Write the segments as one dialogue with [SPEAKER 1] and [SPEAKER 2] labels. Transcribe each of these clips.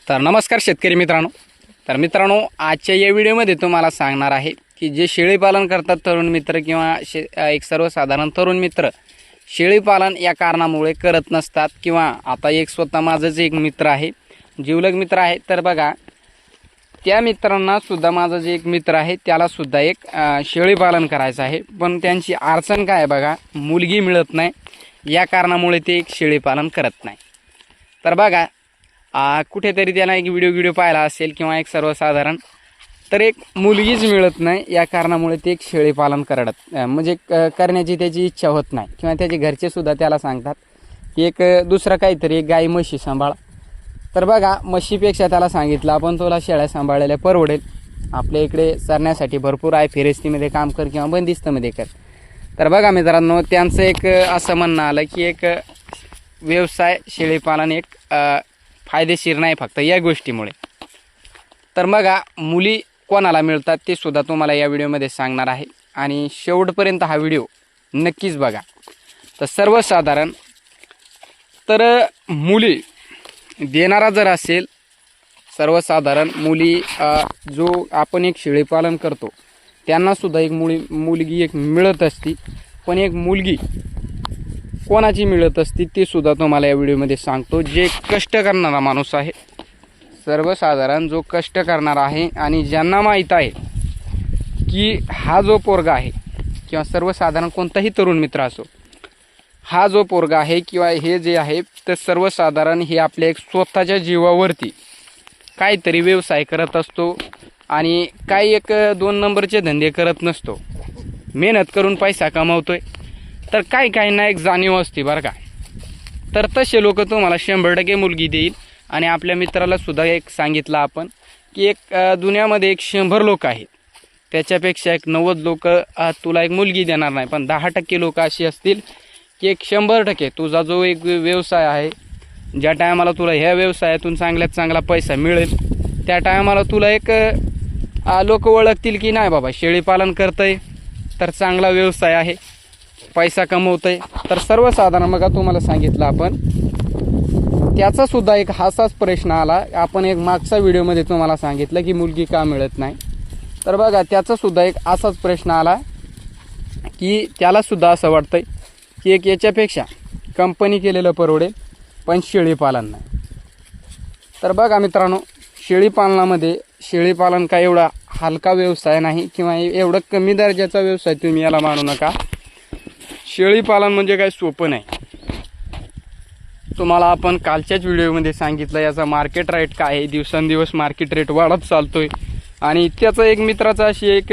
[SPEAKER 1] तर नमस्कार शेतकरी मित्रांनो. तर मित्रांनो, आजच्या या व्हिडिओमध्ये तुम्हाला सांगणार आहे की जे शेळी पालन करतात तरुण मित्र किंवा एक सर्वसाधारण तरुण मित्र शेळी पालन या कारणामुळे करत नसतात, किंवा आता एक स्वतः माझंच एक मित्र आहे, जीवलग मित्र आहे. तर बघा, त्या मित्रांना सुद्धा माझा जे एक मित्र आहे त्याला सुद्धा एक शेळी पालन करायचं आहे, पण त्यांची अडचण काय आहे बघा, मुलगी मिळत नाही. या कारणामुळे ते एक शेळी पालन करत नाही. तर बघा, कुठेतरी त्याला एक व्हिडिओ पाहिला असेल किंवा एक सर्वसाधारण, तर एक मुलगीच मिळत नाही. या कारणामुळे ते एक शेळी पालन म्हणजे करण्याची त्याची इच्छा होत नाही, किंवा त्याचे घरचे सुद्धा त्याला सांगतात की एक दुसरं काहीतरी एक गाई म्हशी सांभाळा. तर बघा, म्हशीपेक्षा त्याला सांगितलं आपण तुला शेळ्या सांभाळलेल्या परवडेल, आपल्या इकडे चरण्यासाठी भरपूर आहे, फिरेस्तीमध्ये काम कर किंवा बंदिस्तमध्ये कर. तर बघा मित्रांनो, त्यांचं एक असं म्हणणं आलं की एक व्यवसाय शेळीपालन एक फायदेशीर नाही फक्त या गोष्टीमुळे. तर बघा, मुली कोणाला मिळतात ते सुद्धा तुम्हाला या व्हिडिओमध्ये सांगणार आहे, आणि शेवटपर्यंत हा व्हिडिओ नक्कीच बघा. तर सर्वसाधारण तर मुली देणारा जर असेल, सर्वसाधारण मुली जो आपण एक शेळीपालन करतो त्यांनासुद्धा एक मुलगी एक मिळत असती, पण एक मुलगी कोणाची मिळत असती ते सुद्धा तुम्हाला या व्हिडिओमध्ये सांगतो. जे कष्ट करणारा माणूस आहे, सर्वसाधारण जो कष्ट करणारा आहे, आणि ज्यांना माहीत आहे की हा जो पोरगा आहे, किंवा सर्वसाधारण कोणताही तरुण मित्र असो, हा जो पोरगा आहे किंवा हे जे आहे, तर सर्वसाधारण हे आपल्या एक स्वतःच्या जीवावरती काहीतरी व्यवसाय करत असतो, आणि काही एक 2 नंबरचे धंदे करत नसतो, मेहनत करून पैसा कमावतोय. तर काही ना एक जाणीव असते बरं का. तर तसे लोक तुम्हाला 100% मुलगी देईल. आणि आपल्या मित्राला सुद्धा एक सांगितलं आपण की एक दुनियामध्ये एक 100 लोक आहेत, त्याच्यापेक्षा एक 90 लोक तुला एक मुलगी देणार नाही, पण 10% लोक अशी असतील की एक 100% तुझा जो एक व्यवसाय आहे, ज्या टायमाला तुला ह्या व्यवसायातून चांगल्यात चांगला पैसा मिळेल, त्या टायमाला तुला एक लोक ओळखतील की नाही बाबा, शेळीपालन करतंय तर चांगला व्यवसाय आहे, पैसा कमवतंय. तर सर्वसाधारण बघा, तुम्हाला सांगितलं आपण, त्याचा सुद्धा एक हाच प्रश्न आला. आपण एक मागच्या व्हिडिओमध्ये तुम्हाला सांगितलं की मुलगी का मिळत नाही. तर बघा, त्याचा सुद्धा एक असाच प्रश्न आला की त्याला सुद्धा असं वाटतंय की एक याच्यापेक्षा कंपनी केलेलं परवडेल, पण शेळीपालन नाही. तर बघा मित्रांनो, शेळीपालन का एवढा हलका व्यवसाय नाही, किंवा एवढं कमी दर्जाचा व्यवसाय तुम्ही याला मानू नका. शेळीपालन म्हणजे काय सोपं नाही. तुम्हाला आपण कालच्याच व्हिडिओमध्ये सांगितलं याचा मार्केट रेट काय आहे, दिवसेंदिवस मार्केट रेट वाढत चालतोय. आणि त्याचं एक मित्राचं अशी एक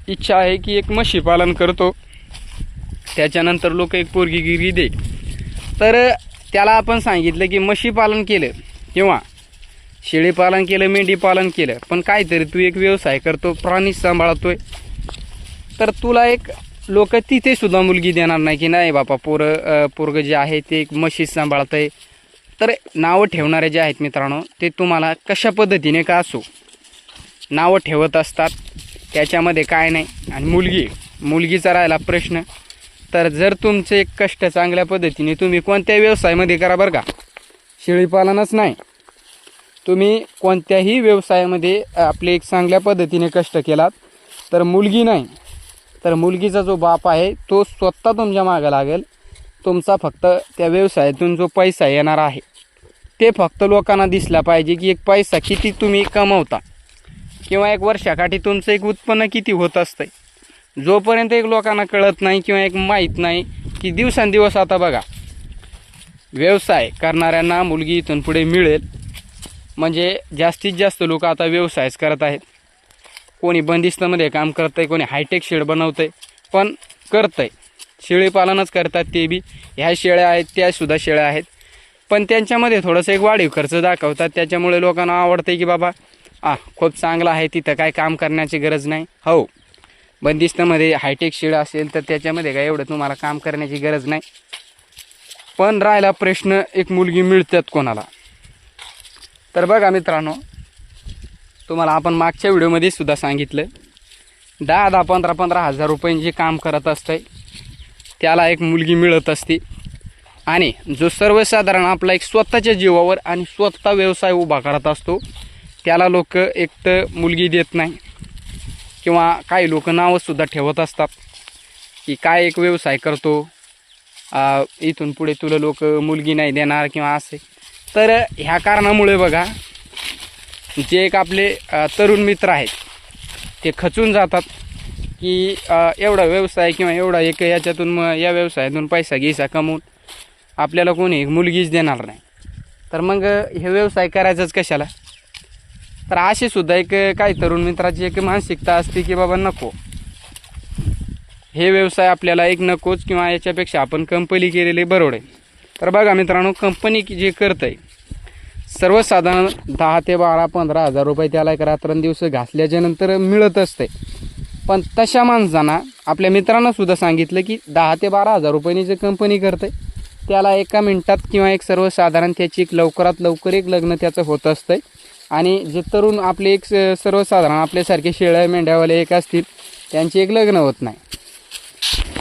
[SPEAKER 1] इच्छा आहे की एक म्हशी पालन करतो, त्याच्यानंतर लोक एक पोरगी गिरगी दे. तर त्याला आपण सांगितलं की म्हशी पालन केलं किंवा शेळीपालन केलं, मेंढी पालन केलं, पण काहीतरी तू एक व्यवसाय करतो, प्राणी सांभाळतोय, तर तुला एक लोक तिथे सुद्धा मुलगी देणार नाही की नाही बापा पोरगं जे आहे ते एक म्हशी सांभाळतंय. तर नावं ठेवणारे जे आहेत मित्रांनो, ते तुम्हाला कशा पद्धतीने का असो नावं ठेवत असतात, त्याच्यामध्ये काय नाही. आणि मुलगीचा राहिला प्रश्न, तर जर तुमचे एक कष्ट चांगल्या पद्धतीने तुम्ही कोणत्या व्यवसायामध्ये करा बरं का, शेळीपालनच नाही, तुम्ही कोणत्याही व्यवसायामध्ये आपले एक चांगल्या पद्धतीने कष्ट केलात, तर मुलगी नाही, तर मुलगीचा जो बाप आहे तो स्वतः तुमच्या मागं लागेल. तुमचा फक्त त्या व्यवसायातून जो पैसा येणार आहे ते फक्त लोकांना दिसला पाहिजे की एक पैसा किती तुम्ही कमवता, किंवा एक वर्षाकाठी तुमचं एक उत्पन्न किती होत असतंय. जोपर्यंत एक लोकांना कळत नाही किंवा एक माहीत नाही की दिवसेंदिवस आता बघा, व्यवसाय करणाऱ्यांना मुलगी इथून पुढे मिळेल, म्हणजे जास्तीत जास्त लोक आता व्यवसायच करत आहेत. कोणी बंदिस्तमध्ये काम करत आहे, कोणी हायटेक शेड बनवतं आहे, पण करतं आहे शेळीपालनच करतात. ते बी ह्या शेळ्या आहेत, त्यासुद्धा शेळ्या आहेत, पण त्यांच्यामध्ये थोडंसं एक वाढीव खर्च दाखवतात. त्याच्यामुळे लोकांना आवडतं की बाबा खूप चांगलं आहे, तिथं काय काम करण्याची गरज नाही. हो, बंदिस्तमध्ये हायटेक शेड असेल तर त्याच्यामध्ये काय एवढं तुम्हाला काम करण्याची गरज नाही. पण राहिला प्रश्न, एक मुलगी मिळतात कोणाला. तर बघा मित्रांनो, तुम्हाला आपण मागच्या व्हिडिओमध्ये सुद्धा सांगितलं, 10,000, 15,000 रुपयांचे काम करत असतंय त्याला एक मुलगी मिळत असते. आणि जो सर्वसाधारण आपला एक स्वतःच्या जीवावर आणि स्वतः व्यवसाय उभा करत असतो त्याला लोक एक तर मुलगी देत नाही, किंवा काही लोक नावंसुद्धा ठेवत असतात की काय एक व्यवसाय करतो, इथून पुढे तुला लोक मुलगी नाही देणार किंवा असे. तर ह्या कारणामुळे बघा जे एक आपले तरुण मित्र आहेत ते खचून जातात की एवढा व्यवसाय किंवा एवढा एक याच्यातून या व्यवसायातून पैसा घ्यायचा कमवून आपल्याला कोणी एक मुलगीच देणार नाही, तर मग हे व्यवसाय करायचंच कशाला. तर अशी सुद्धा एक काही तरुण मित्राची एक मानसिकता असते की बाबा नको, हे व्यवसाय आपल्याला एक नकोच, किंवा याच्यापेक्षा आपण कंपनी केलेली बरोबर आहे. तर बघा मित्रांनो, कंपनी जे करत आहे सर्वसाधारण 10 ते 12 15 हजार रुपये त्याला एक रात्रंदिवस घासल्याच्या नंतर मिळत असते. पण तशा माणसांना आपल्या मित्रांना सुद्धा सांगितलं की 10 ते 12 हजार रुपयांनी जे कंपनी करते त्याला एका मिनिटात किंवा एक सर्वसाधारण त्याची एक लवकरात लवकर एक लग्न त्याचं होत असतं. आणि जे तरुण आपले एक सर्वसाधारण आपल्यासारखे शेळ्या मेंढ्यावाले एक असतील त्यांचे एक लग्न होत नाही.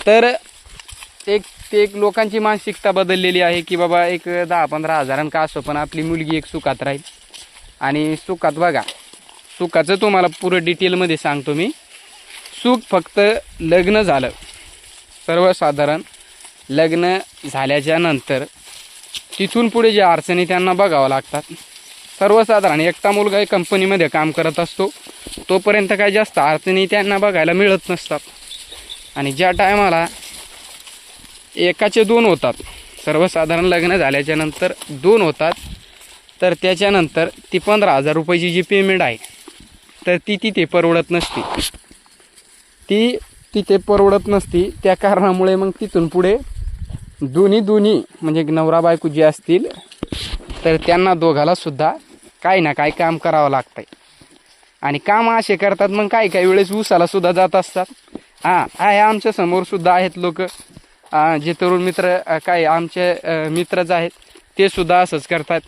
[SPEAKER 1] तर एक लोकांची मानसिकता बदललेली आहे की बाबा एक 10-15 हजारांना का असो पण आपली मुलगी एक सुखात राहील. आणि सुखात बघा, सुखाचं तुम्हाला पुरं डिटेलमध्ये सांगतो मी. सुख फक्त लग्न झालं, सर्वसाधारण लग्न झाल्याच्या नंतर तिथून पुढे ज्या अडचणी त्यांना बघावं लागतात. सर्वसाधारण एकटा मुलगा एक कंपनीमध्ये काम करत असतो तोपर्यंत काही जास्त अडचणी त्यांना बघायला मिळत नसतात. आणि ज्या टायमाला एकाचे 2 होतात, सर्वसाधारण लग्न झाल्याच्या नंतर 2 होतात, तर त्याच्यानंतर ती 15,000 रुपयाची जी पेमेंट आहे तर ती तिथे परवडत नसते. ती तिथे परवडत नसती. त्या कारणामुळे मग तिथून पुढे दोन्ही म्हणजे नवरा बायको जे असतील तर त्यांना दोघाला सुद्धा काही ना काही काम करावं लागतंय. आणि काम असे करतात मग काही वेळेस उसाला सुद्धा जात असतात. आहे आमच्या समोर सुद्धा आहेत लोक, जे तरुण मित्र काय आमचे मित्रच आहेत ते सुद्धा असंच करतात.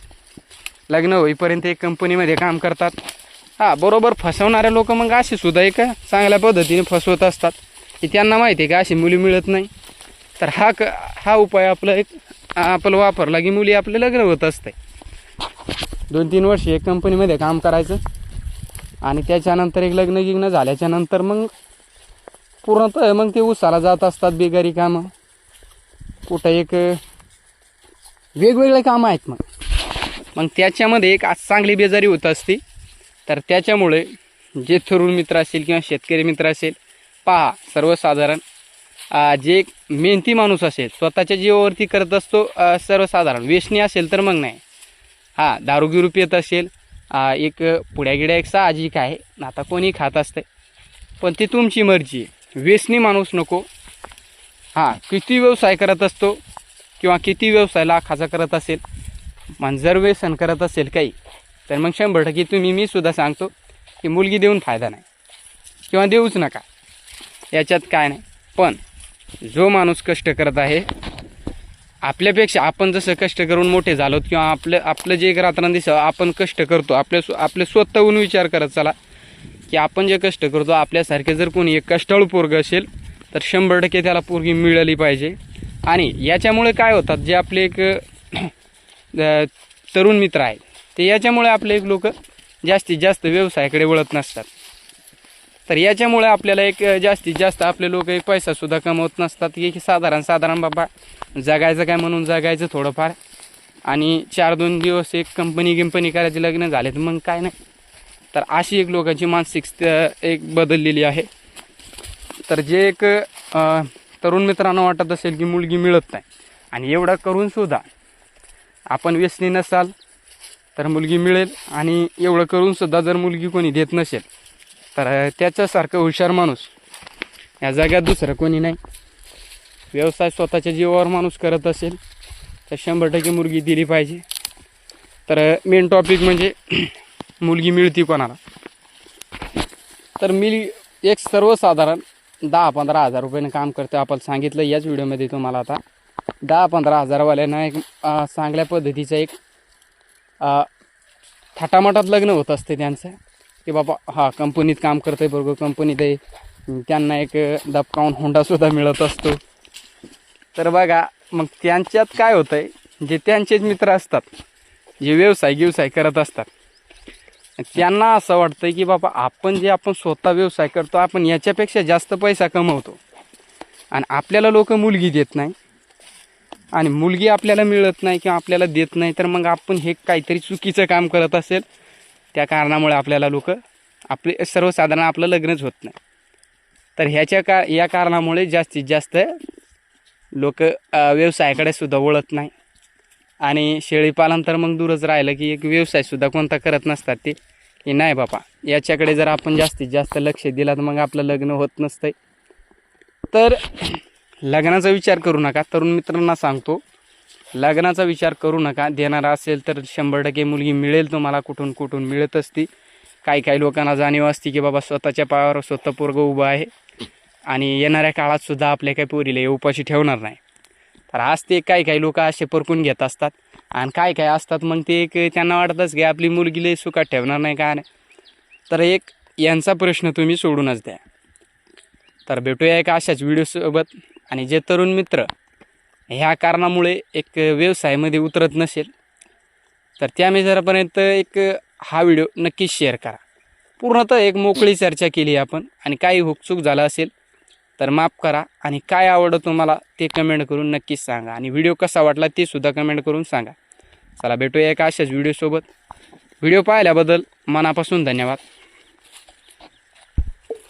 [SPEAKER 1] लग्न होईपर्यंत एक कंपनीमध्ये काम करतात. बरोबर फसवणारे लोक मग असे सुद्धा एक चांगल्या पद्धतीने फसवत असतात की त्यांना माहिती आहे की अशी मुली मिळत नाही. तर हा उपाय आपलं वापरला की मुली आपलं लग्न होत असते. 2-3 वर्ष एक कंपनीमध्ये काम करायचं आणि त्याच्यानंतर एक लग्न झाल्याच्या नंतर मग पूर्णतः मग ते उसाला जात असतात. बेकारी कामं, कुठं एक वेगवेगळे कामं आहेत. मग त्याच्यामध्ये एक चांगली बेजारी होत असते. तर त्याच्यामुळे जे तरुण मित्र असेल किंवा शेतकरी मित्र असेल, पहा सर्वसाधारण जे एक मेहनती माणूस असेल स्वतःच्या जीवावरती करत असतो, सर्वसाधारण व्यसनी असेल तर मग नाही. दारू गिरू पित असेल, एक पुड्यागिड्या एक साहजिक आहे, आता कोणी खात असते, पण ती तुमची मर्जी आहे. व्यसनी माणूस नको. किती व्यवसाय करत असतो किंवा किती व्यवसाय लाखाचा करत असेल, मग जर व्यसन करत असेल काही, तर मग 100% मी सुद्धा सांगतो की मुलगी देऊन फायदा नाही किंवा देऊच नका, याच्यात काय नाही. पण जो माणूस कष्ट करत आहे, आपल्यापेक्षा आपण जसं कष्ट करून मोठे झालो किंवा आपलं जे एक रात्रंदिवस आपण कष्ट करतो, आपले स्वतःहून विचार करत चला की आपण जे कष्ट करतो आपल्यासारखे जर कोणी एक कष्टाळू पोरगं असेल तर 100% त्याला पोरगी मिळाली पाहिजे. आणि याच्यामुळे काय होतात, जे आपले एक तरुण मित्र आहेत ते याच्यामुळे आपले एक लोक जास्तीत जास्त व्यवसायाकडे वळत नसतात. तर याच्यामुळे आपल्याला एक जास्तीत जास्त आपले लोक एक पैसासुद्धा कमवत नसतात की साधारण बाबा जगायचं काय म्हणून जगायचं थोडंफार, आणि 4-2 दिवस एक कंपनी करायचे, लग्न झाले तर मग काय नाही. तर अशी एक लोकांची मानसिकता एक बदललेली आहे. तर जे एक तरुण मित्रांना वाटत असेल की मुलगी मिळत नाही आणि एवढं करून सुद्धा आपण व्यसनी नसाल तर मुलगी मिळेल, आणि एवढं करून सुद्धा जर मुलगी कोणी देत नसेल तर त्याच्यासारखं हुशार माणूस या जगात दुसरं कोणी नाही. व्यवसाय स्वतःच्या जीवावर माणूस करत असेल तर 100% मुलगी दिली पाहिजे. तर मेन टॉपिक म्हणजे मुलगी मिळती कोणाला. तर मी एक सर्वसाधारण 10-15 हजार रुपयाने काम करतो, आपण सांगितलं याच व्हिडिओमध्ये तुम्हाला. आता 10-15 हजारवाल्यांना एक चांगल्या पद्धतीचं एक थाटामाटात लग्न होत असते त्यांचं की बाबा कंपनीत काम करतोय बरोबर, कंपनीत आहे, त्यांना एक दबकावून हुंडासुद्धा मिळत असतो. तर बघा मग त्यांच्यात काय होतं आहे, जे त्यांचेच मित्र असतात, जे व्यवसाय करत असतात, त्यांना असं वाटतं की बाबा आपण स्वतः व्यवसाय करतो, आपण याच्यापेक्षा जास्त पैसा कमवतो आणि आपल्याला लोक मुलगी देत नाही आणि मुलगी आपल्याला मिळत नाही किंवा आपल्याला देत नाही, तर मग आपण हे काहीतरी चुकीचं काम करत असेल, त्या कारणामुळे आपल्याला लोक आपले सर्वसाधारण आपलं लग्नच होत नाही. तर या कारणामुळे जास्तीत जास्त लोक व्यवसायाकडे सुद्धा वळत नाही. आणि शेळीपालन तर मग दूरच राहिलं की एक व्यवसायसुद्धा कोणता करत नसतात ते, की नाही बाबा याच्याकडे जर आपण जास्तीत जास्त लक्ष दिलं तर मग आपलं लग्न होत नसतंय. तर लग्नाचा विचार करू नका. तरुण मित्रांना सांगतो, लग्नाचा विचार करू नका. देणारा असेल तर 100% मुलगी मिळेल तुम्हाला, कुठून मिळत असती. काही लोकांना जाणीव असते की बाबा स्वतःच्या पायावर स्वतः पोरगं उभं आहे आणि येणाऱ्या काळातसुद्धा आपल्या काही पोरीला उपाशी ठेवणार नाही. तर आज ते काही लोक असे परकून घेत असतात आणि काय असतात मग ते एक त्यांना वाटतंच की आपली मुलगीला सुखात ठेवणार नाही का नाही. तर एक यांचा प्रश्न तुम्ही सोडूनच द्या. तर भेटूया एक अशाच व्हिडिओसोबत. आणि जे तरुण मित्र ह्या कारणामुळे एक व्यवसायामध्ये उतरत नसेल तर त्या मित्रापर्यंत एक हा व्हिडिओ नक्कीच शेअर करा. पूर्णतः एक मोकळी चर्चा केली आपण आणि काही हुकचूक झालं असेल तर माफ करा. आणि काय आवडतं तुम्हाला ते कमेंट करून नक्कीच सांगा. आणि व्हिडिओ कसा वाटला ते सुद्धा कमेंट करून सांगा. चला भेटूया एका अशाच व्हिडिओसोबत. व्हिडिओ पाहिल्याबद्दल मनापासून धन्यवाद.